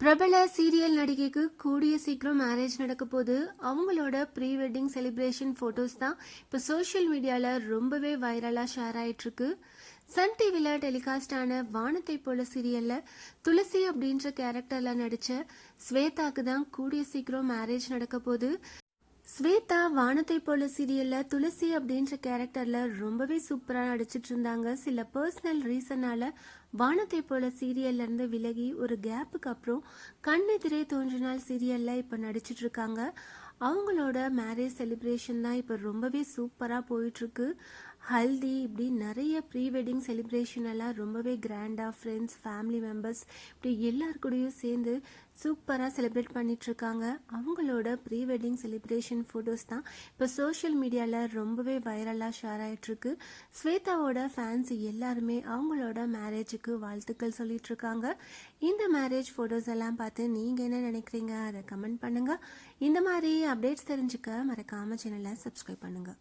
பிரபல சீரியல் நடிகைக்கு கூடிய சீக்கிரம் மேரேஜ் நடக்க போது அவங்களோட ப்ரீ வெட்டிங் செலிப்ரேஷன் ஃபோட்டோஸ் தான் இப்போ சோஷியல் மீடியாவில் ரொம்பவே வைரலாக ஷேர் ஆயிட்டுருக்கு. சன் டிவியில் டெலிகாஸ்ட் ஆன வானத்தை போல சீரியலில் துளசி அப்படின்ற கேரக்டரில் நடித்த ஸ்வேதாக்கு தான் கூடிய சீக்கிரம் மேரேஜ் நடக்க போது. ஸ்வேதா வானத்தை போல சீரியல்ல துளசி அப்படின்ற கேரக்டர்ல ரொம்பவே சூப்பரா நடிச்சிட்டு இருந்தாங்க. சில பர்சனல் ரீசனால வானத்தை போல சீரியல்ல இருந்து விலகி ஒரு கேப்புக்கு அப்புறம் கண்ணெதிரே தோன்றினால் சீரியல்ல இப்ப நடிச்சிட்டு இருக்காங்க. அவங்களோட மேரேஜ் செலிப்ரேஷன் தான் இப்போ ரொம்பவே சூப்பராக போயிட்டுருக்கு. ஹல்தி இப்படி நிறைய ப்ரீ வெட்டிங் செலிப்ரேஷன் எல்லாம் ரொம்பவே கிராண்டாக ஃப்ரெண்ட்ஸ் ஃபேமிலி மெம்பர்ஸ் இப்படி எல்லாருக்கூடையும் சேர்ந்து சூப்பராக செலிப்ரேட் பண்ணிகிட்ருக்காங்க. அவங்களோட ப்ரீ வெட்டிங் செலிப்ரேஷன் ஃபோட்டோஸ் தான் இப்போ சோஷியல் மீடியாவில் ரொம்பவே வைரலாக ஷேர் ஆகிட்டுருக்கு. ஸ்வேதாவோட ஃபேன்ஸ் எல்லாருமே அவங்களோட மேரேஜுக்கு வாழ்த்துக்கள் சொல்லிகிட்ருக்காங்க. இந்த மேரேஜ் ஃபோட்டோஸ் எல்லாம் பார்த்து நீங்கள் என்ன நினைக்கிறீங்க அதை கமெண்ட் பண்ணுங்கள். இந்த மாதிரி அப்டேட்ஸ் தெரிஞ்சுக்க மறக்காமல் சேனலை சப்ஸ்கிரைப் பண்ணுங்கள்.